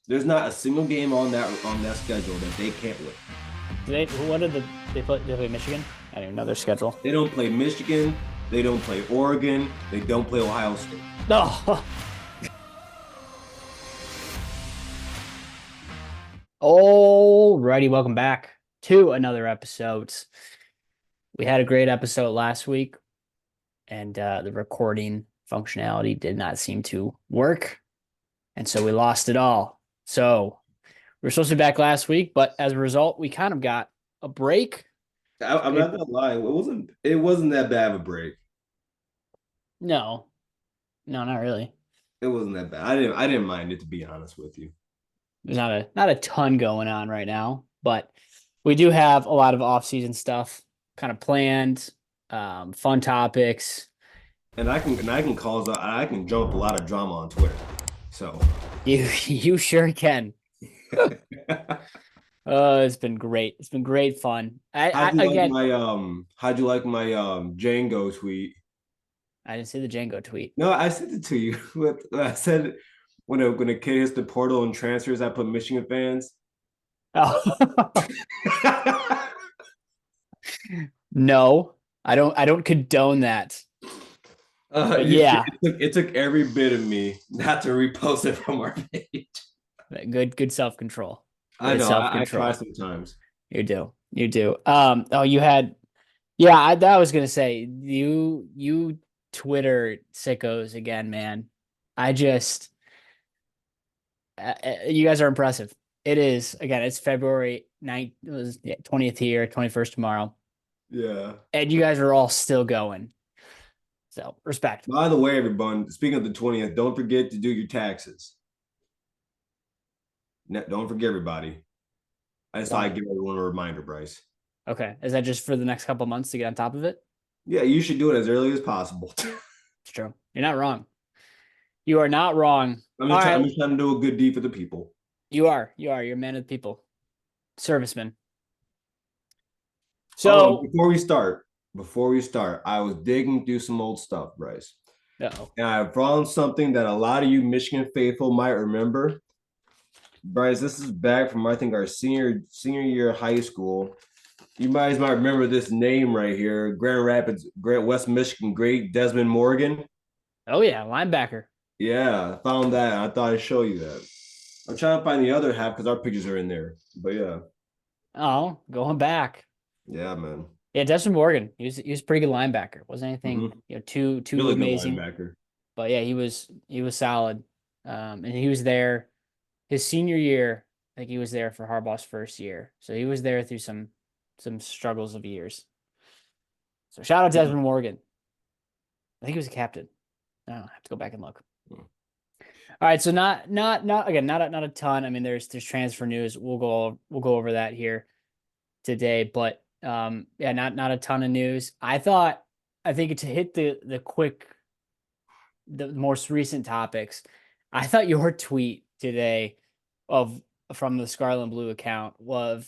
There's not a single game on that schedule that they can't win. What did they play Michigan? I don't even know their schedule. They don't play Michigan. They don't play Oregon. They don't play Ohio State. No. Alrighty, welcome back to another episode. We had a great episode last week, and the recording functionality did not seem to work, and so we lost it all. So we were supposed to be back last week, but as a result, we kind of got a break. I'm not gonna lie. It wasn't that bad of a break. No, no, not really. It wasn't that bad. I didn't mind it, to be honest with you. There's not a ton going on right now, but we do have a lot of off-season stuff kind of planned, fun topics. And I can jump a lot of drama on Twitter. So You sure can. It's been great. It's been great fun. Again, how'd you like my Django tweet? I didn't see the Django tweet. No, I sent it to you. I said when a kid hits the portal and transfers, I put Michigan fans. Oh no, I don't condone that. Yeah, it took every bit of me not to repost it from our page. good self-control. I Good know. I try self-control. sometimes. You do. Oh, you had, yeah, I was gonna say you Twitter sickos again, man. I just, you guys are impressive. It is, again, it's February 9th, it was 20th here, 21st tomorrow, Yeah. and you guys are all still going. So respect. By the way, everyone, speaking of the 20th, don't forget to do your taxes. Don't forget, everybody. I just thought I'd Why? give everyone a reminder, Bryce. Okay. Is that just for the next couple months to get on top of it? Yeah, you should do it as early as possible. It's true. You're not wrong. You are not wrong. I'm All just trying, I'm right. just trying to do a good deed for the people. You are. You're a man of the people. Serviceman. Oh, So, before we start, I was digging through some old stuff, Bryce. uh-oh. And I found something that a lot of you Michigan faithful might remember. Bryce, this is back from I think our senior year of high school. You guys might remember this name right here, Grand West Michigan great Desmond Morgan. Oh yeah, linebacker. Yeah, I found that. I thought I'd show you that. I'm trying to find the other half because our pictures are in there. But yeah, Oh, going back. yeah, man. Yeah, Desmond Morgan. He was a pretty good linebacker. Wasn't anything, Mm-hmm. too Really good amazing. linebacker. But yeah, he was solid. And he was there his senior year. I think he was there for Harbaugh's first year. So he was there through some struggles of years. So shout out Desmond Morgan. I think he was a captain. I don't know, I have to go back and look. Hmm. All right, so not again, not a ton. I mean, there's transfer news. We'll go over that here today, but yeah, not a ton of news. I think to hit the most recent topics, I thought your tweet today of from the Scarlet and Blue account of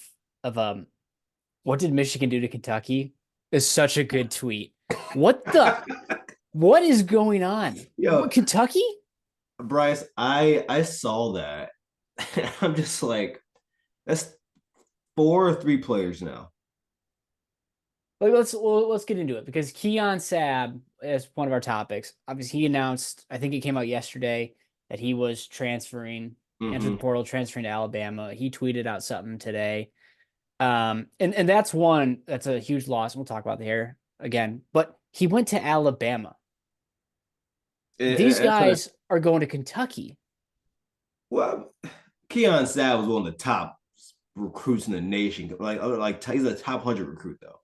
what did Michigan do to Kentucky is such a good tweet. What is going on? Yo, Kentucky? Bryce, I saw that. I'm just like, that's 4 or 3 players now. Like let's get into it because Keon Sab is one of our topics. Obviously, he announced, I think it came out yesterday, that he was transferring, entered the Mm-hmm. portal, transferring to Alabama. He tweeted out something today. And that's a huge loss. We'll talk about the hair again. But he went to Alabama. These guys are going to Kentucky. Well, Keon Sabb was one of the top recruits in the nation. Like he's a top 100 recruit though.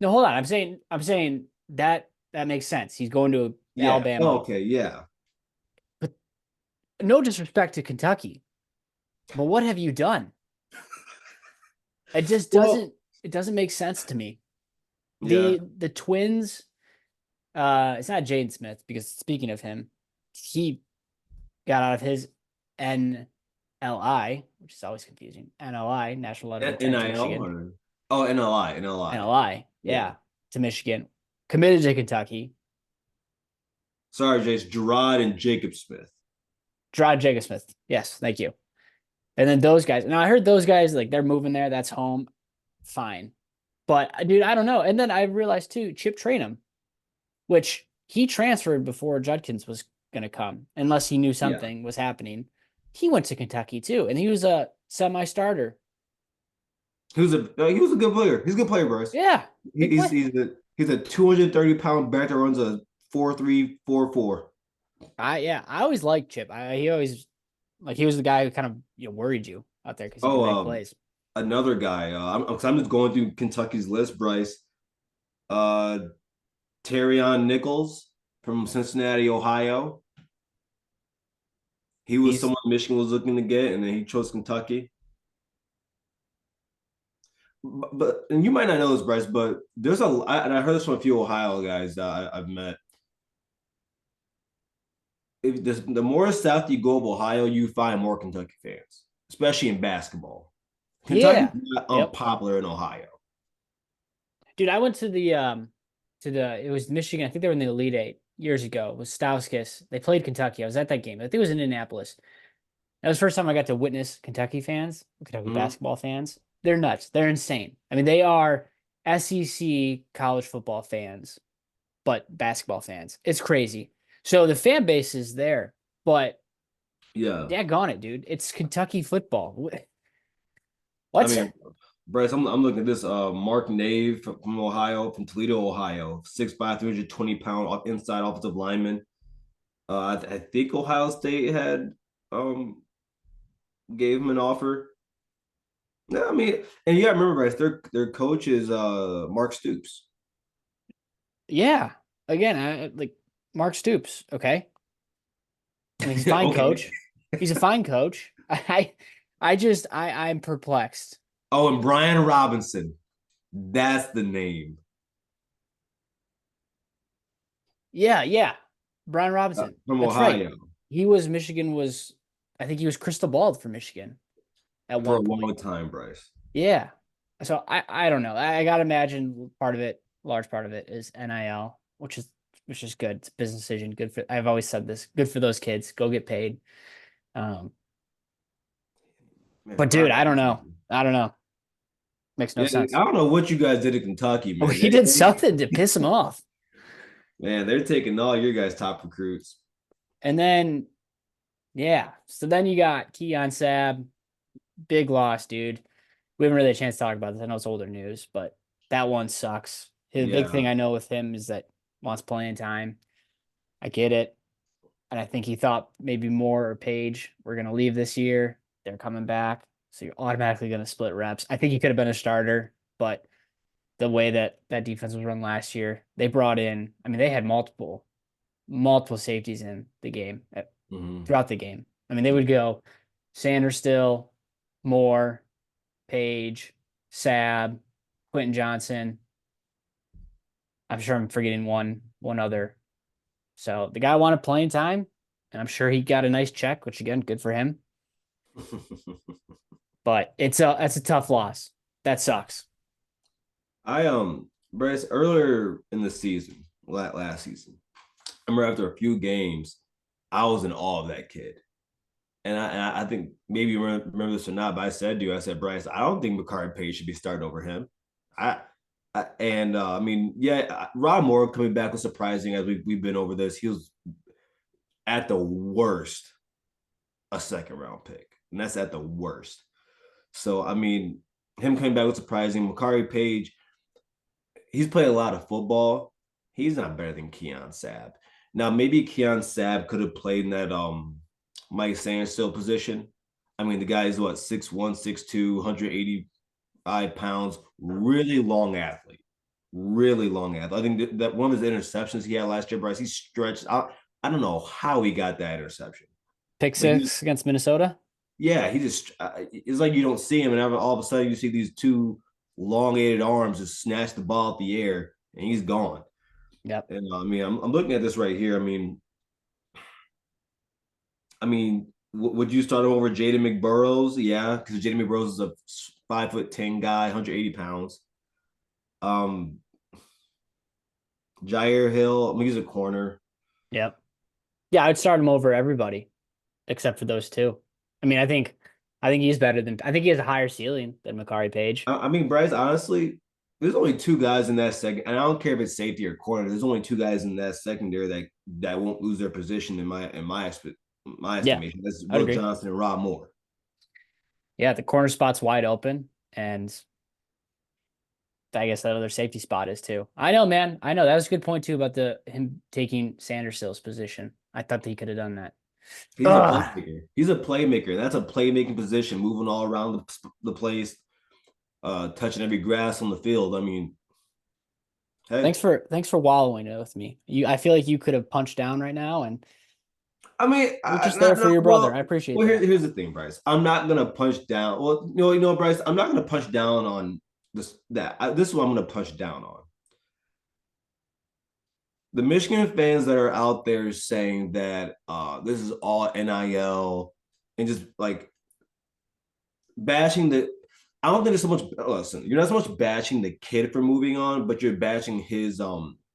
No, hold on. I'm saying that makes sense. He's going to Yeah. Oh, Alabama. okay. Yeah. But no disrespect to Kentucky, but what have you done? It just Well, doesn't make sense to me. yeah. The twins, it's not Jaden Smith because speaking of him, he got out of his NLI, which is always confusing. NLI, National Letter of Intent to NIL Michigan. or NLI, NLI. NLI, Yeah. yeah, to Michigan. Committed to Kentucky. Sorry, Jace. Gerard and Jacob Smith. Gerard Jacob Smith. Yes, thank you. And then those guys. Now I heard those guys like they're moving there. That's home. Fine. But dude, I don't know. And then I realized too, Chip Trainum, which he transferred before Judkins was gonna come, unless he knew Yeah, something was happening. He went to Kentucky too, and he was a semi-starter. he was a good player. He's a good player, Bryce. Yeah, big play. He's a 230-pound back that runs a 4.3 4.4. I always liked Chip. He always like he was the guy who kind of worried you out there because he could Oh, make plays. another guy. I'm just going through Kentucky's list, Bryce. Uh, Terrion Nichols from Cincinnati, Ohio. He was He's someone Michigan was looking to get, and then he chose Kentucky. But and you might not know this, Bryce, but and I heard this from a few Ohio guys that I've met. The more south you go of Ohio, you find more Kentucky fans, especially in basketball. Kentucky's yeah, not yep, unpopular in Ohio. dude. I went to the it was Michigan. I think they were in the Elite Eight years ago. It was Stauskas. They played Kentucky. I was at that game. I think it was in Indianapolis. That was the first time I got to witness Kentucky fans, Kentucky Mhm. basketball fans. They're nuts. They're insane. I mean, they are SEC college football fans, but basketball fans. It's crazy. So the fan base is there, but Yeah, daggone it, dude. It's Kentucky football. I What's mean, Bryce, I'm looking at this. Mark Nave from Ohio, from Toledo, Ohio, 6'5", 320-pound inside offensive lineman. I think Ohio State had um gave him an offer. No, I mean, and you got to remember, Bryce, their coach is Mark Stoops. yeah. Again, like Mark Stoops, okay? I mean, he's a fine Okay. coach. He's a fine coach. I'm perplexed. Oh, and Brian Robinson. That's the name. Yeah, yeah. Brian Robinson. From That's right. Ohio Michigan was I think he was crystal balled for Michigan at for a one point. long time, Bryce. Yeah. So I don't know. I gotta imagine part of it, large part of it is NIL, which is good. It's a business decision. Good for I've always said this. Good for those kids. Go get paid. Um, Man, but dude, Brian I don't know. Robinson. I don't know. Makes no Yeah, sense. I don't know what you guys did at Kentucky, Oh, man. he did something to piss him off. Man, they're taking all your guys' top recruits. And then yeah. So then you got Keon Sab, big loss, dude. We haven't really had a chance to talk about this. I know it's older news, but that one sucks. His big Yeah. thing I know with him is that wants playing time. I get it. And I think he thought maybe Moore or Page were going to leave this year. They're coming back. So you're automatically going to split reps. I think he could have been a starter, but the way that that defense was run last year, they brought in, I mean, they had multiple safeties in the game Mhm. throughout the game. I mean, they would go Sanders still, Moore, Page, Sab, Quentin Johnson. I'm sure I'm forgetting one other. So the guy wanted playing time, and I'm sure he got a nice check, which again, good for him. But that's a tough loss. That sucks. Bryce, earlier in the season, last season, I remember after a few games, I was in awe of that kid. And I think maybe you remember this or not, but I said to you, I said, Bryce, I don't think McCarty Page should be starting over him. I, I mean, yeah, Rod Moore coming back was surprising as we've been over this. He was at the worst a second round pick, and that's at the worst. So I mean, him coming back was surprising. Makari Page, he's played a lot of football. He's not better than Keon Sab. Now maybe Keon Sab could have played in that Mike Sandstill position. I mean, the guy is what 6'1", 6'2", 185 pounds, really long athlete. Really long athlete. I think that one of his interceptions he had last year, Bryce, he stretched out. I don't know how he got that interception. Pick But he, six against Minnesota. yeah, he just it's like you don't see him, and all of a sudden you see these two elongated arms just snatch the ball at the air, and he's gone. Yep. And I mean, I'm looking at this right here. I mean, would you start him over Jaden McBurrows? Yeah, because Jaden McBurrows is a 5'10" guy, 180 pounds. Um, Jair Hill, I mean, he's a corner. Yep. Yeah, I'd start him over everybody except for those two. I mean, I think I think he's better than. I think he has a higher ceiling than Makari Page. I mean, Bryce, honestly, there's only two guys in that second, and I don't care if it's safety or corner. There's only two guys in that secondary that won't lose their position in my Yeah, estimation. That's I'd Will agree. Johnson and Rob Moore. Yeah, the corner spot's wide open, and I guess that other safety spot is too. I know, man. I know that was a good point too about the him taking Sandersill's position. I thought that he could have done that. He's a Ugh. playmaker. He's a playmaker. That's a playmaking position, moving all around the place, touching every grass on the field. I mean, hey, Thanks for wallowing it with me. I feel like you could have punched down right now, and I mean, you're just there not, for not your brother. I well. appreciate Well, that. here's the thing, Bryce. I'm not gonna punch down. Well, Bryce. I'm not gonna punch down on this. This is what I'm gonna punch down on. The Michigan fans that are out there saying that this is all NIL and just like bashing the. I don't think there's so much. Listen, you're not so much bashing the kid for moving on, but you're bashing his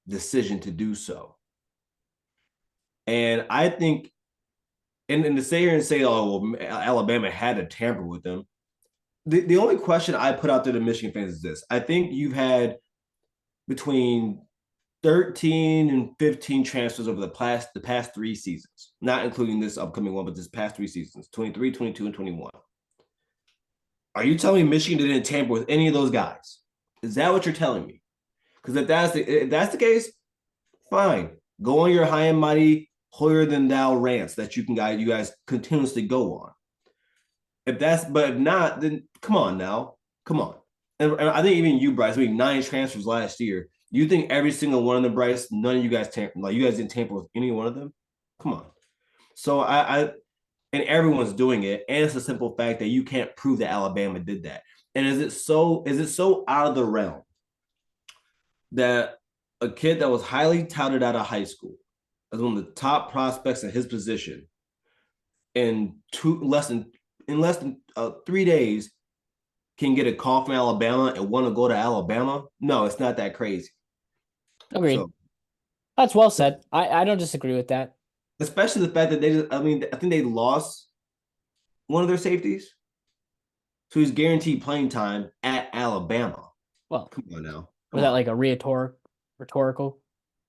decision to do so. And I think, and to say here and say, oh, well, Alabama had to tamper with them. The only question I put out there to Michigan fans is this: I think you've had between 13 and 15 transfers over the past 3 seasons, not including this upcoming one, but this past 3 seasons, 23, 22, and 21. Are you telling me Michigan didn't tamper with any of those guys? Is that what you're telling me? Because if that's the case, fine. Go on your high and mighty, holier than thou rants that you guys continuously go on. If not, then come on now, come on. And I think even you, Bryce, I mean 9 transfers last year. You think every single one of them, Bryce, none of you guys you guys didn't tamper with any one of them? Come on. So and everyone's doing it, and it's a simple fact that you can't prove that Alabama did that. And is it so out of the realm that a kid that was highly touted out of high school as one of the top prospects in his position in less than 3 days can get a call from Alabama and want to go to Alabama? No, it's not that crazy. Agreed. So, That's well said. I don't disagree with that. especially the fact that I mean, I think they lost one of their safeties, so he's guaranteed playing time at Alabama. Well, Come on now, was come that on. like a rhetorical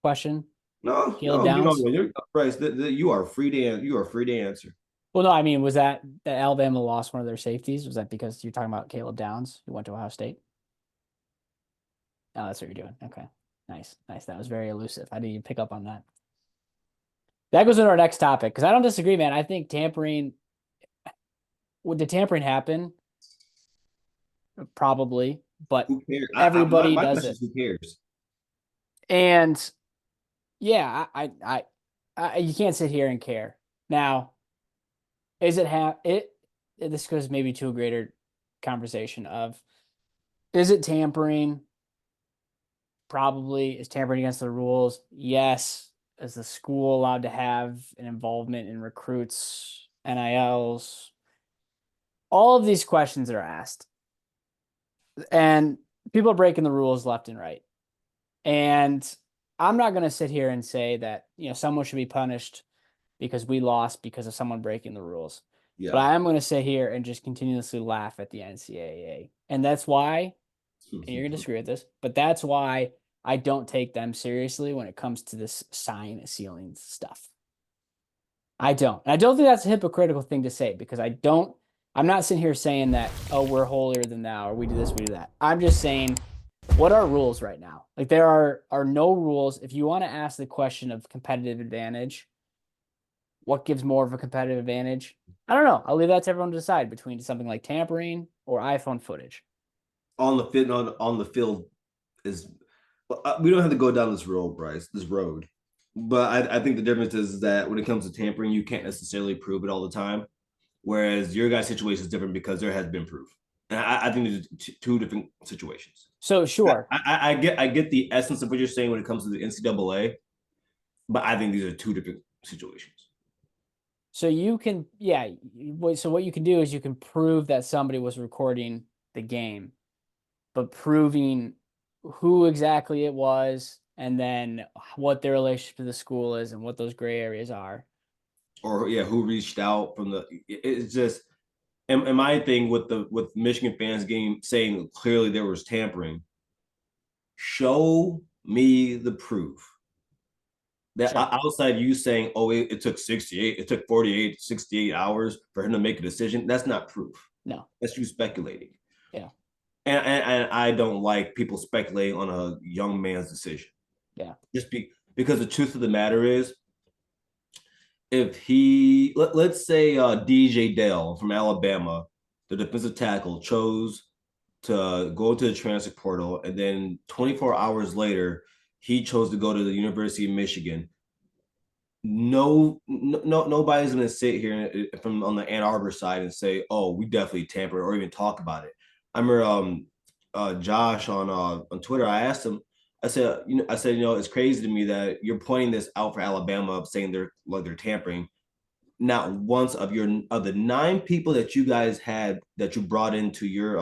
question? No, Caleb no, Downs? you're Bryce. You are free to you are free to answer. Well, no, I mean, was that Alabama lost one of their safeties? Was that because you're talking about Caleb Downs, who went to Ohio State? Oh, that's what you're doing. Okay. Nice. Nice. That was very elusive. I didn't even pick up on that. That goes into our next topic because I don't disagree, man. I think tampering, would the tampering happen? Probably, but Who cares? My, everybody my does question it. is, who cares? And yeah, you can't sit here and care. Now, is it this goes maybe to a greater conversation of, is it tampering? Probably. Is tampering against the rules? Yes. Is the school allowed to have an involvement in recruits, NILs? All of these questions are asked, and people are breaking the rules left and right. And I'm not going to sit here and say that, someone should be punished because we lost because of someone breaking the rules. But Yeah. I am going to sit here and just continuously laugh at the NCAA. And that's why, and you're going to disagree with this, but that's why I don't take them seriously when it comes to this sign ceiling stuff. I don't. And I don't think that's a hypocritical thing to say because I'm not sitting here saying that, oh, we're holier than thou, or we do this, we do that. I'm just saying, what are rules right now? Like, there are no rules. If you want to ask the question of competitive advantage, what gives more of a competitive advantage? I don't know. I'll leave that to everyone to decide between something like tampering or iPhone footage. On the field is we don't have to go down this road, Bryce. This road, but I think the difference is that when it comes to tampering, you can't necessarily prove it all the time. Whereas your guy's situation is different because there has been proof, and I think there's two different situations. So sure. I get the essence of what you're saying when it comes to the NCAA, but I think these are two different situations. So you can, yeah. So what you can do is you can prove that somebody was recording the game, but proving who exactly it was and then what their relationship to the school is and what those gray areas are. Or yeah, who reached out from the? It's just and my thing with Michigan fans getting saying clearly there was tampering, show me the proof. That Sure. outside you saying, oh, it took 68, it took 48, 68 hours for him to make a decision, that's not proof. No. That's you speculating. Yeah. And I don't like people speculating on a young man's decision. Yeah. Because the truth of the matter is, if let's say DJ Dale from Alabama, the defensive tackle, chose to go to the transfer portal, and then 24 hours later, he chose to go to the University of Michigan. Nobody's going to sit here from on the Ann Arbor side and say, "Oh, we definitely tampered," or even talk about it. I remember Josh on Twitter. I asked him. I said, it's crazy to me that you're pointing this out for Alabama, saying they're tampering. Not once of the nine people that you guys had that you brought into your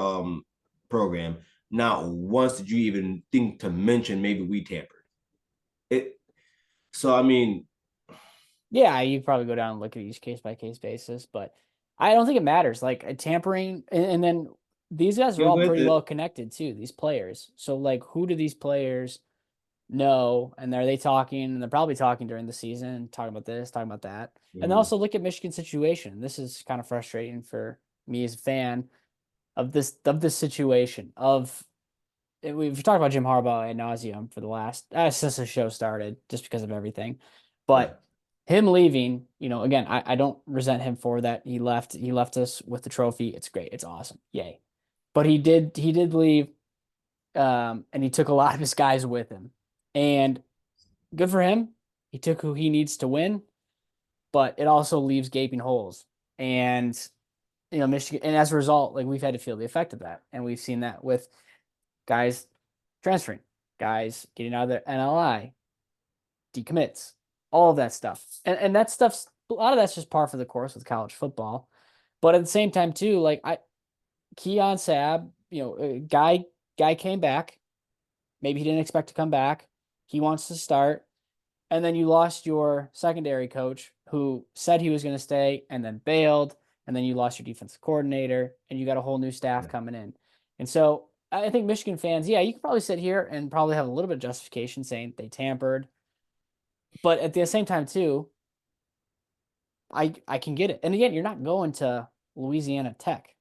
program, not once did you even think to mention maybe we tampered. It so I mean, Yeah, you probably go down and look at each case by case basis, but I don't think it matters. Like tampering, and then these guys are get all with pretty it. well connected too. These players. So like, who do these players know? And are they talking? And they're probably talking during the season, talking about this, talking about that. And then Mhm. also look at Michigan's situation. This is kind of frustrating for me as a fan of this situation. We've talked about Jim Harbaugh ad nauseum for the last since the show started, just because of everything. Yeah. But him leaving, again, I don't resent him for that. He left. He left us with the trophy. It's great. It's awesome. Yay. But he did leave, and he took a lot of his guys with him, and good for him. He took who he needs to win, but it also leaves gaping holes. And Michigan, and as a result, like we've had to feel the effect of that, and we've seen that with guys transferring, guys getting out of their NLI, decommits, all of that stuff. And that stuff's a lot of that's just par for the course with college football. But at the same time, too, like Keon Sab, guy came back. Maybe he didn't expect to come back. He wants to start. And then you lost your secondary coach who said he was going to stay and then bailed. And then you lost your defensive coordinator and you got a whole new staff coming in. And so I think Michigan fans, yeah, you can probably sit here and probably have a little bit of justification saying they tampered. But at the same time, too, I can get it. And again, you're not going to Louisiana Tech.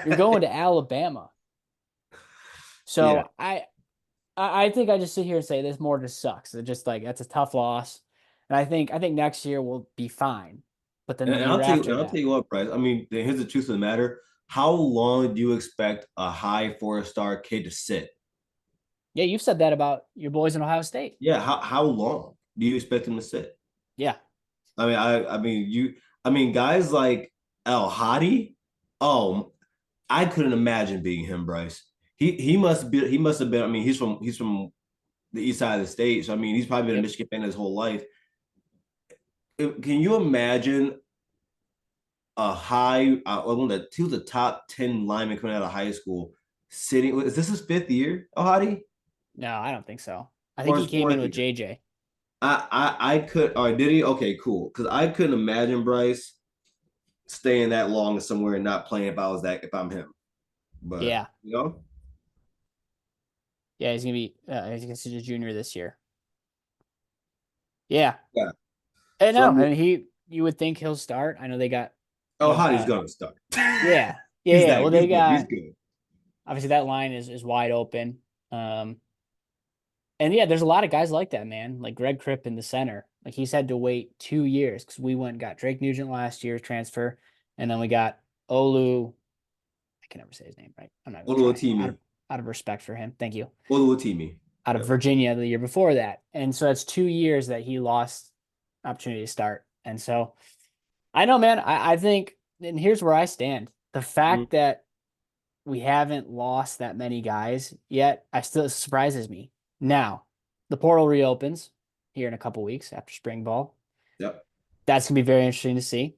You're going to Alabama. Yeah. So I think I just sit here and say this more just sucks. It just like that's a tough loss. And I think next year will be fine. But then the And year after I'll tell that. you what, Bryce. I mean, here's the truth of the matter. How long do you expect a high 4-star kid to sit? Yeah, you've said that about your boys in Ohio State. Yeah, how long do you expect him to sit? Yeah. I mean, guys like El Hadi. Oh, I couldn't imagine being him, Bryce. He must have been. I mean, he's from the east side of the state, so I mean, he's probably been a Yep. Michigan fan his whole life. Can you imagine a high, one of the two of the top 10 linemen coming out of high school sitting? Is this his fifth year, El Hadi, No, I don't think so. I think or he his came in fourth with year? JJ. I could. All right, did he? Okay, cool. Because I couldn't imagine Bryce staying that long somewhere and not playing if I'm him. But Yeah. you know, Yeah, he's a junior this year. Yeah. yeah. And So I no, mean, and you would think he'll start. I know they got, oh, Hadi's gonna start. yeah. Yeah, yeah. Well, He's they good. He's got good. obviously that line is wide open. And yeah, there's a lot of guys like that, man. Like Greg Kripp in the center. Like he's had to wait 2 years because we went and got Drake Nugent last year transfer, and then we got Olu. I can never say his name right. I'm not gonna try. Out of Oluwatimi. out of respect for him. Thank you. Oluwatimi. Out of Yep. Virginia the year before that. And so that's 2 years that he lost opportunity to start. And so I know, man, I think, and here's where I stand. The Mm, fact that we haven't lost that many guys yet, I still surprises me. Now, the portal reopens here in a couple weeks after spring ball. yep. That's gonna be very interesting to see.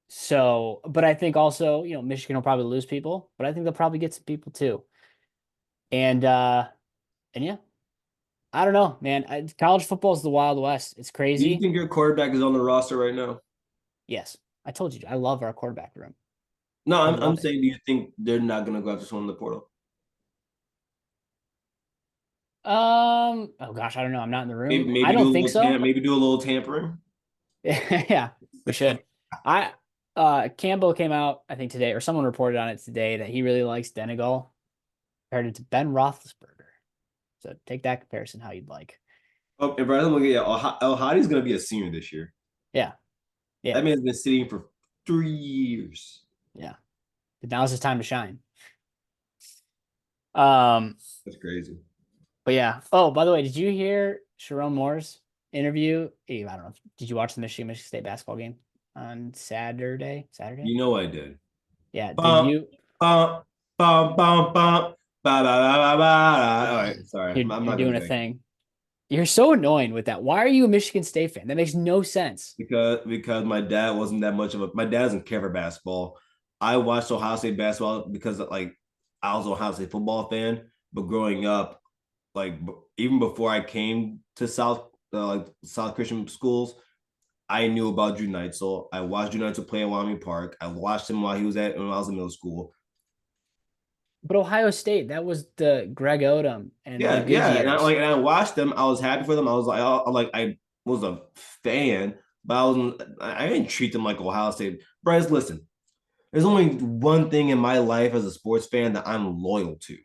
So, but I think also, Michigan will probably lose people, but I think they'll probably get some people too. And and yeah, I don't know, man. College football is the Wild West. It's Do you crazy. think your quarterback is on the roster right now? Yes. I told you I love our quarterback room. No, I I'm love it. saying, do you think they're not gonna go after someone in the portal? Oh gosh, I don't know. I'm not in the Maybe room. I maybe do don't a think little so. maybe do a little tampering. Yeah, we should. I Campbell came out, I think today, or someone reported on it today that he really likes Denegal compared it to Ben Roethlisberger. So take that comparison how you'd like. Oh, and Brian, I'm looking at El Hadi's gonna be a senior this year. Yeah, yeah, That man's been sitting for 3 years. yeah. But now's his time to shine. Um, That's crazy. but yeah. Oh, by the way, did you hear Sharon Moore's interview? I don't know. Did you watch the Michigan State basketball game on Saturday? Saturday? You know I did. Yeah. Did Bum, you? bum, bum, bum, bum. Ba, ba, ba, ba, ba. All right, sorry. I'm You're not gonna doing a sing thing. You're so annoying with that. Why are you a Michigan State fan? That makes no sense. because my dad wasn't that much of a my dad doesn't care for basketball. I watched Ohio State basketball because like I was an Ohio State football fan, but growing up, like even before I came to South Christian schools, I knew about Drew Neitzel. I watched Drew Neitzel play at Wyoming Park. I watched him while he was at when I was in middle school. But Ohio State, that was the Greg Odom and the Yeah, good yeah, and years. I watched them. I was happy for them. I was I was a fan, but I didn't treat them like Ohio State. Bryce, listen, there's only one thing in my life as a sports fan that I'm loyal to,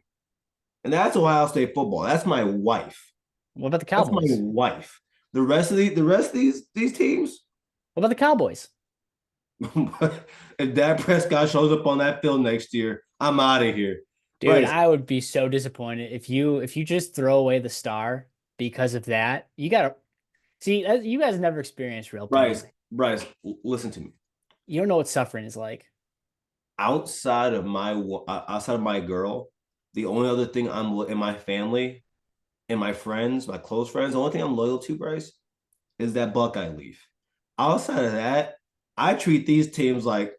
and that's Ohio State football. That's my wife. What about the That's my Cowboys? wife. The rest of these teams, What about the Cowboys? if Dak Prescott shows up on that field next year, I'm out of here. Dude, Bryce, I would be so disappointed if you just throw away the star because of that. You gotta see you guys never experienced real pain. Bryce, listen to me. You don't know what suffering is like. Outside of my girl, the only other thing I'm in my family and my friends, my close friends, the only thing I'm loyal to, Bryce, is that Buckeye leaf. Outside of that, I treat these teams like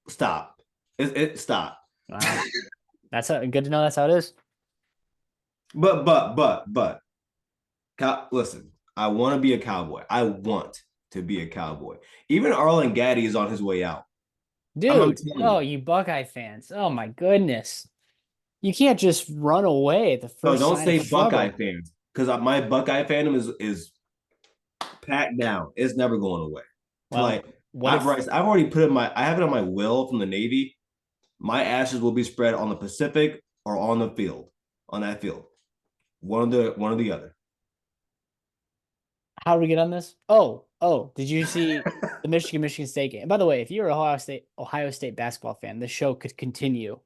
stop. It stop. Wow. That's good to know that's how it is. But listen, I want to be a cowboy. I want to be a cowboy. Even Arlen Gaddy is on his way out. I'm Dude, telling oh, you. you Buckeye fans. Oh my goodness. You can't just run away at the No, first don't sign of say Buckeye trouble. fans because my Buckeye fandom is packed down. It's never going away. To Well, what if Bryce, I've already put in I have it on my will from the Navy. My ashes will be spread on the Pacific or on the field, on that field. One or the other. how do we get on this? Oh, did you see the Michigan State game? By the way, if you're an Ohio State basketball fan, this show could continue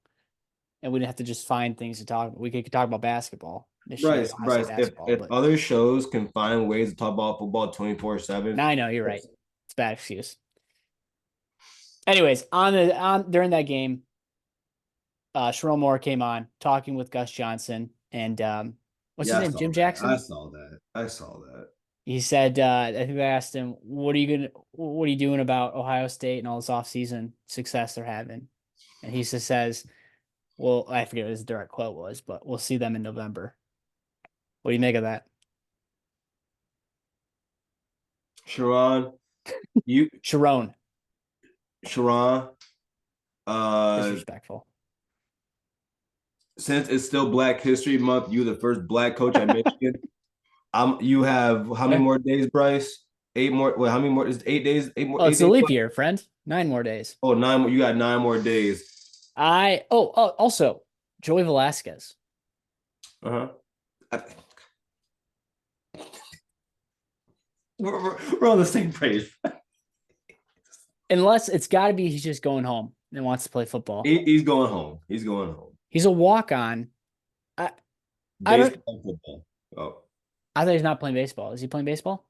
and we didn't have to just find things to talk about. We could talk about basketball, Michigan, Ohio State Bryce, basketball, if but other shows can find ways to talk about football 24/7, now I know you're right. It's a bad excuse. Anyways, on during that game, Sherrone Moore came on talking with Gus Johnson and what's his yeah, I name? saw Jim that. I Jackson. saw that. I saw that. He said, I think they asked him, what are you doing about Ohio State and all this offseason success they're having? And he just says, well, I forget what his direct quote was, but we'll see them in November. What do you make of that? Sharon, you Sharon, Sharon, uh, disrespectful. since it's still Black History Month, you the first black coach at Michigan. You have how many Eh. more days, Bryce? Eight more. Well, how many more? Is it 8 days? Oh, Eight it's the days leap left? year, friend. 9 more days. Oh, nine more. You got 9 more days. Also, Joey Velasquez. Uh huh. We're on the same page. Unless it's got to be he's just going home and wants to play football. He's going home. He's going home. He's a walk on. I I don't. Baseball, football. Oh, I thought he's not playing baseball. Is he playing baseball?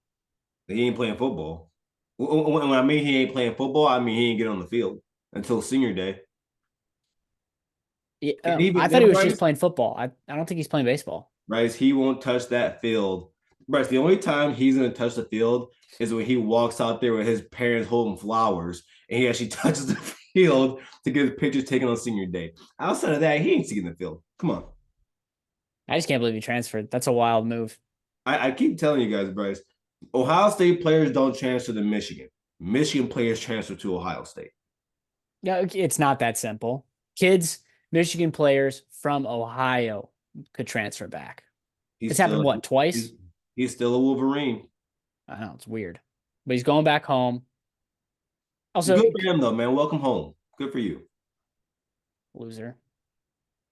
he ain't playing football. When I mean he ain't playing football, I mean he ain't get on the field until senior day. Yeah, And I even thought he then, was just Bryce, playing football. I don't think he's playing baseball. Bryce, he won't touch that field. Bryce, the only time he's gonna touch the field is when he walks out there with his parents holding flowers and he actually touches the field to get his pictures taken on senior day. Outside of that, he ain't seeing the field. Come on. I just can't believe he transferred. That's a wild move. I keep telling you guys, Bryce, Ohio State players don't transfer to Michigan. Michigan players transfer to Ohio State. Yeah, it's not that simple. Kids, Michigan players from Ohio could transfer back. He's It's happened still what, he's twice? he's still a Wolverine. I know it's weird, but he's going back home. Also, Good for him though, man. Welcome home. Good for you. loser.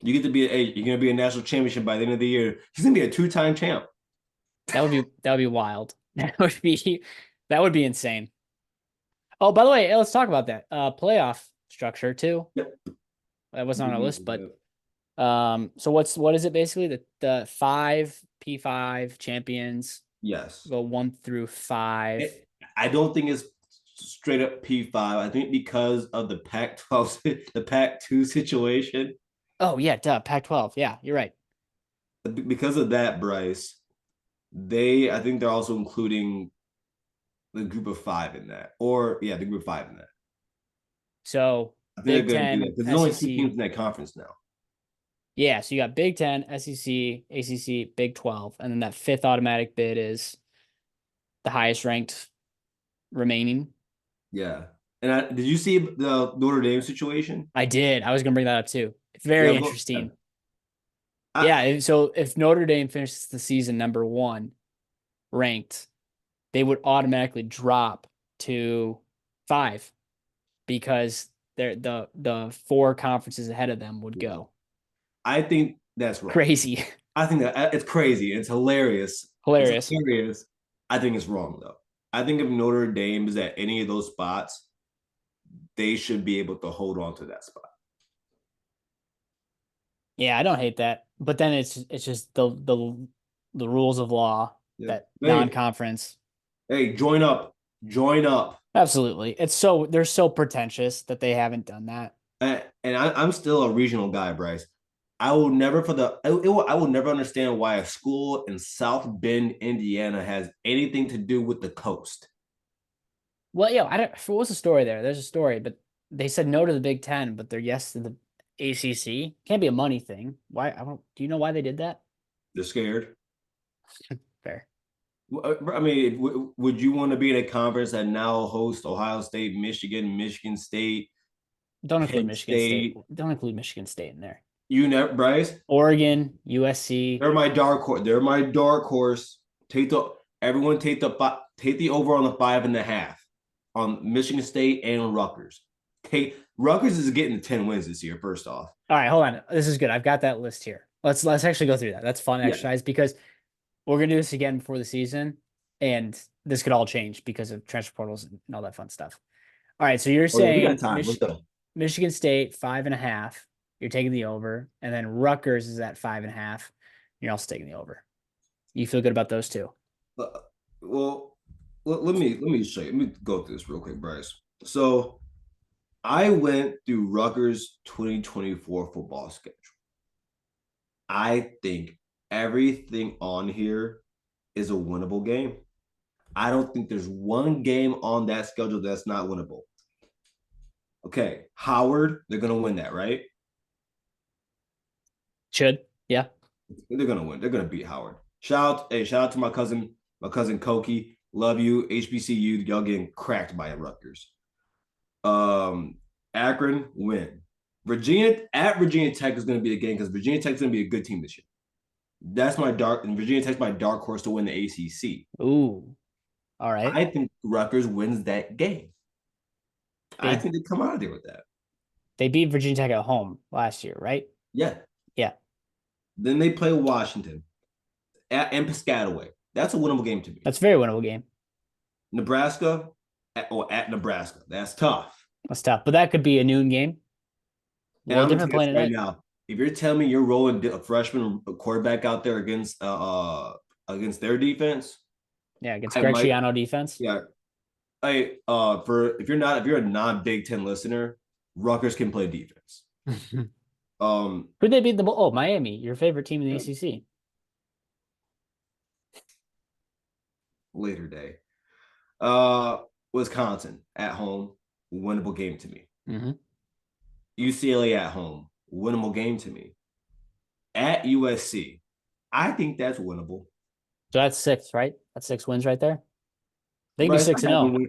You get to be you're gonna be a national championship by the end of the year. He's gonna be a two-time champ. That would be wild. That would be insane. Oh, by the way, let's talk about that. Playoff structure too. Yep. That wasn't on our list, but so what is it basically? The five P5 champions Yes. go 1 through 5. I don't think it's straight up P5. I think because of the Pac-12, the Pac-2 situation, Oh yeah, duh. Pac-12. Yeah, you're right. because of that, Bryce, I think they're also including the group of five in that, or yeah, the group of five in that. So I think Big they're going to do that Ten, because there's only two teams SEC. in that conference now. Yeah, so you got Big Ten, SEC, ACC, Big 12, and then that fifth automatic bid is the highest ranked remaining. Yeah. And did you see the Notre Dame situation? I did. I was gonna bring that up too. It's Yeah. very Well, interesting. I, Yeah, so if Notre Dame finishes the season number 1 ranked, they would automatically drop to 5 because the 4 conferences ahead of them would go. I think that's wrong. Crazy. I think that it's crazy. It's hilarious. Hilarious. It's hilarious. I think it's wrong though. I think if Notre Dame is at any of those spots, they should be able to hold on to that spot. Yeah, I don't hate that. But then it's just the rules of law Yeah. that Hey, non-conference. hey, join up. Join up. Absolutely. They're so pretentious that they haven't done that. I'm still a regional guy, Bryce. I will never I will never understand why a school in South Bend, Indiana, has anything to do with the coast. Well, yeah, I don't what's the story there? There's a story, but they said no to the Big Ten, but they're yes to the ACC. Can't be a money thing. Why? Do you know why they did that? They're scared. Fair. I mean, would you want to be in a conference that now hosts Ohio State, Michigan, Michigan State, Don't include Penn Michigan State. State? Don't include Michigan State in there. You never, Bryce. Oregon, USC. They're my dark horse. They're my dark horse. Take the over on the 5.5 on Michigan State and Rutgers. Rutgers is getting 10 wins this year. First off, All right, hold on. This is good. I've got that list here. Let's actually go through that. That's fun yeah. exercise because we're gonna do this again before the season, and this could all change because of transfer portals and all that fun stuff. All right, so you're Oh yeah, we got saying time. Let's go. Michigan State 5.5. You're taking the over, and then Rutgers is at 5.5. You're also taking the over. You feel good about those two? Uh, well, let me show you. Let me go through this real quick, Bryce. So I went through Rutgers 2024 football schedule. I think everything on here is a winnable game. I don't think there's one game on that schedule that's not winnable. Okay, Howard, they're gonna win that, right? Should. Yeah. They're gonna win. They're gonna beat Howard. Shout out to my cousin Koki. Love you, HBCU. Y'all getting cracked by Rutgers. Um, Akron win. Virginia Tech is gonna be the game because Virginia Tech is gonna be a good team this year. That's my dark and Virginia Tech's my dark horse to win the ACC. Ooh. All right. I think Rutgers wins that game. I They think they come out of there with that. they beat Virginia Tech at home last year, right? Yeah. Yeah. Then they play Washington and Piscataway. That's a winnable game to me. That's a very winnable game. Nebraska at Nebraska. That's tough. That's tough, but that could be a noon game. A And little I'm gonna different tell you playing this right tonight. now. If you're telling me you're rolling a freshman quarterback out there against their defense, Yeah, against I Greg might Schiano defense. yeah. For if you're a non-Big Ten listener, Rutgers can play defense. Who'd they beat the Oh, Miami, your favorite team in the ACC. Later day. Wisconsin at home, winnable game to me. Mm-hmm. UCLA at home, winnable game to me. At USC, I think that's winnable. So that's 6, right? That's 6 wins right there. They can be Bryce, 6 and 0.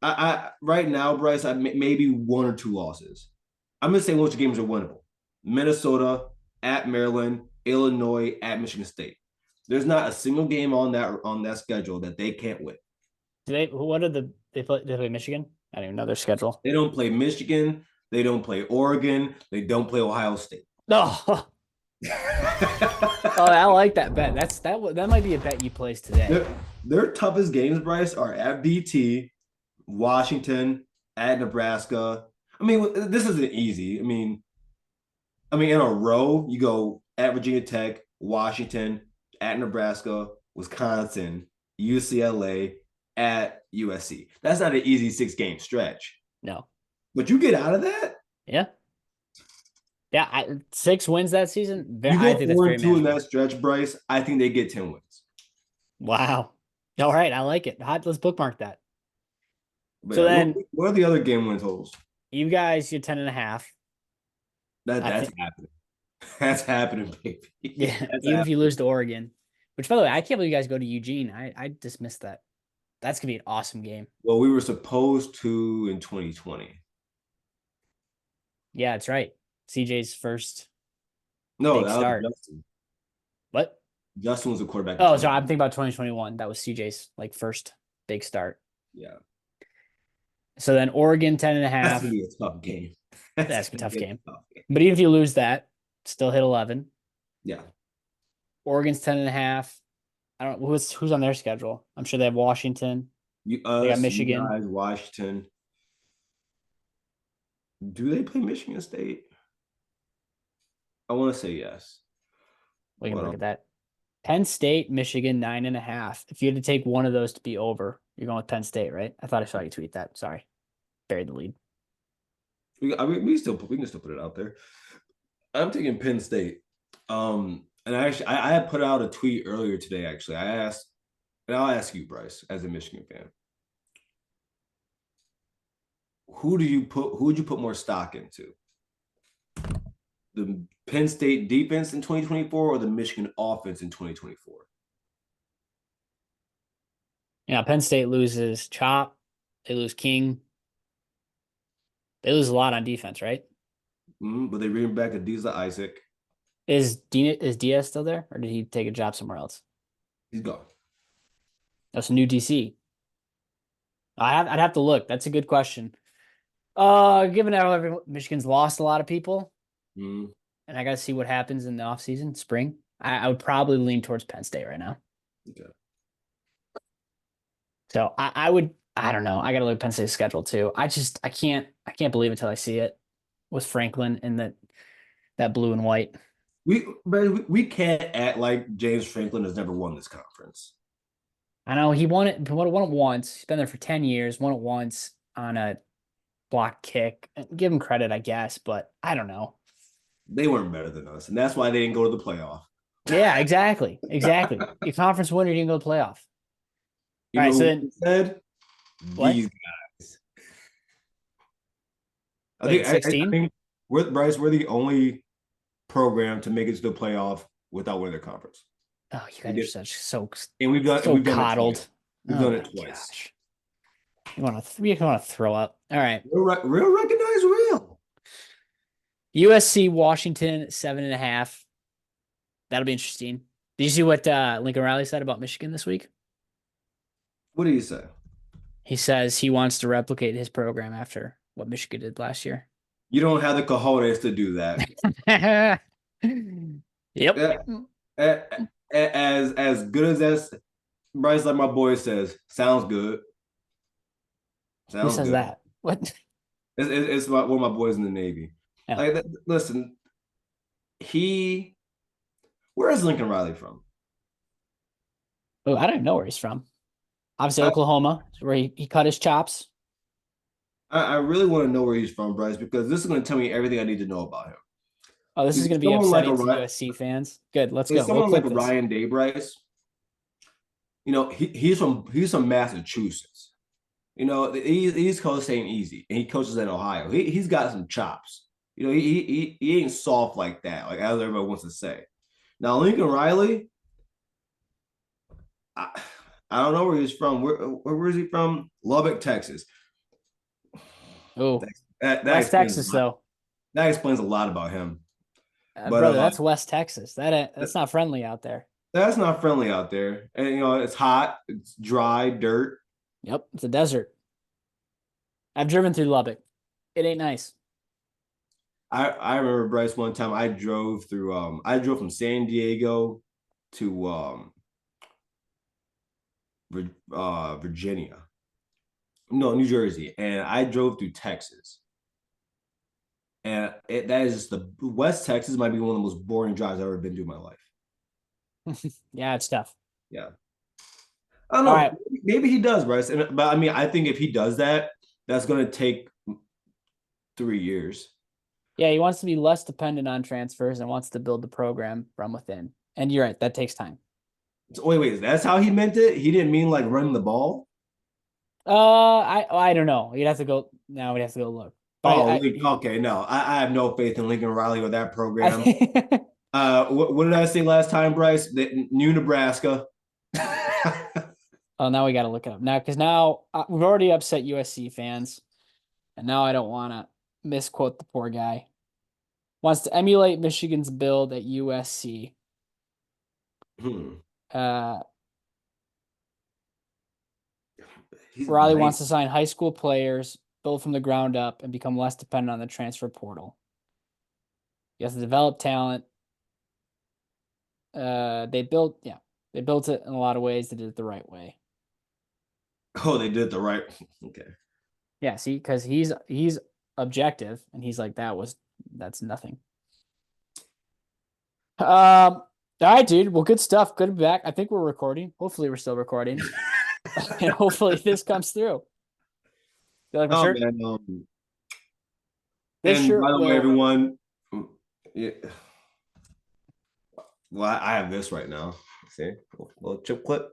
I right now, Bryce, maybe one or two losses. I'm gonna say most games are winnable. Minnesota at Maryland, Illinois at Michigan State. There's not a single game on that schedule that they can't win. Do they? What are they play Michigan? I don't even know their schedule. They don't play Michigan. They don't play Oregon. They don't play Ohio State. Oh, oh, I like that bet. That might be a bet you place today. Their toughest games, Bryce, are at BT, Washington, at Nebraska. I mean, this isn't easy. I mean, in a row, you go at Virginia Tech, Washington, at Nebraska, Wisconsin, UCLA, at USC. That's not an easy 6 game stretch. No. But you get out of that. Yeah. Yeah. 6 wins that season. You I go think that's 4 very and 2 in manageable. that stretch, Bryce. I think they get 10 wins. Wow. All right. I like it. Let's bookmark that. But So yeah, then what are the other game win totals? you guys, you're 10.5. That's happening. That's happening, baby. Yeah. That's Even if you happening. lose to Oregon, which by the way, I can't believe you guys go to Eugene. I dismissed that. That's gonna be an awesome game. Well, we were supposed to in 2020. Yeah, that's right. CJ's first No, big that was start. Justin. What? Justin was the quarterback. Oh, sorry. I'm thinking about 2021. That was CJ's first big start. Yeah. So then Oregon 10 and a That's half. gonna be a tough game. That's a tough game. But even if you lose that, still hit 11. Yeah. Oregon's 10 and a half. I don't know who's on their schedule. I'm sure they have Washington. They got Michigan. You guys, Washington. Do they play Michigan State? I want to say yes. We can look at that. Penn State, Michigan, 9.5. If you had to take one of those to be over, you're going with Penn State, right? I thought I saw you tweet that. Sorry. Buried the lead. We can still put it out there. I'm taking Penn State. And I had put out a tweet earlier today. Actually, I asked, and I'll ask you, Bryce, as a Michigan fan, who would you put more stock into? The Penn State defense in 2024 or the Michigan offense in 2024? Yeah, Penn State loses Chop. They lose King. They lose a lot on defense, right? But they bring back Adiza Isaac. Is Diaz still there, or did he take a job somewhere else? He's gone. That's a new DC. I'd have to look. That's a good question. Given how Michigan's lost a lot of people, and I got to see what happens in the offseason, spring, I would probably lean towards Penn State right now. Okay. So I don't know. I got to look at Penn State's schedule too. I can't believe it until I see it with Franklin and that blue and white. We can't act like James Franklin has never won this conference. I know he won it once. He's been there for 10 years, won it once on a block kick. Give him credit, I guess, but I don't know. They weren't better than us, and that's why they didn't go to the playoff. Yeah, exactly. Your conference winner didn't go to the playoff. You All know right, so then said what? these guys. Wait, 16? I think Bryce, we're the only program to make it to the playoff without winning their conference. Oh, you guys are and we've done coddled. We've done it twice. Gosh. You want to throw up. All right. Real recognize real. USC Washington 7.5. That'll be interesting. Did you see what Lincoln Riley said about Michigan this week? What did he say? He says he wants to replicate his program after what Michigan did last year. You don't have the cojones to do that. Yep. As good as that, Bryce, like my boy says, sounds good. Who says that? What? It's one of my boys in the Navy. Yeah. Like, listen, where is Lincoln Riley from? Oh, I don't even know where he's from. Obviously, Oklahoma, where he cut his chops. I really want to know where he's from, Bryce, because this is going to tell me everything I need to know about him. Oh, this is going to be upsetting to USC fans. Good, let's go. Someone like Ryan Day, Bryce. You know, he's from Massachusetts. You know, the East Coast ain't easy, and he coaches in Ohio. He's got some chops. You know, he ain't soft like that, like as everybody wants to say. Now, Lincoln Riley, I don't know where he's from. Where is he from? Lubbock, Texas. Oh, That West explains a Texas lot. though. That explains a lot about him. But Brother, that's West Texas. That's not friendly out there. that's not friendly out there. And it's hot, it's dry, dirt. Yep, it's a desert. I've driven through Lubbock. It ain't nice. I remember Bryce one time I drove from San Diego to Virginia. No, New Jersey. And I drove through Texas. And that is the West Texas might be one of the most boring drives I've ever been through in my life. Yeah, it's tough. Yeah. I don't All know. right. Maybe he does, Bryce. But I mean, I think if he does that, that's going to take 3 years. Yeah, he wants to be less dependent on transfers and wants to build the program from within. And you're right, that takes time. So, wait, that's how he meant it? He didn't mean like running the ball? I don't know. You'd have to go now. We'd have to go look. But Oh, okay. No, I have no faith in Lincoln Riley or that I program. think What did I say last time, Bryce? New Nebraska. oh, now we got to look it up now because now we've already upset USC fans, and now I don't want to misquote the poor guy. Wants to emulate Michigan's build at USC. Uh, He's Riley late. wants to sign high school players, build from the ground up, and become less dependent on the transfer portal. He has to develop talent. They built it in a lot of ways. They did it the right way. Oh, they did the right. Okay. Yeah, see, because he's objective, and he's like that's nothing. All right, dude. Well, good stuff. Good to be back. I think we're recording. Hopefully, we're still recording, and hopefully, this comes through. You like my Oh shirt? man. This And by shirt the way, will. everyone, yeah, well, I have this right now. See, a little chip clip.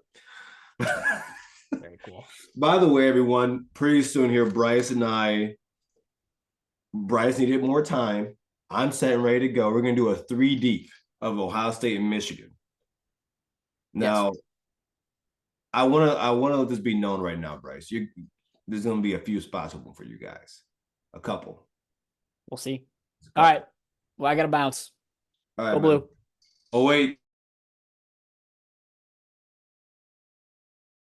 Very cool. By the way, everyone, pretty soon here, Bryce needed more time. I'm set and ready to go. We're gonna do a 3 deep of Ohio State and Michigan. Yes, Now, I wanna let this be known right now, Bryce. There's gonna be a few spots open for you guys. A couple. we'll see. A All couple. right. Well, I got to bounce. All right, Go man. blue. Oh wait.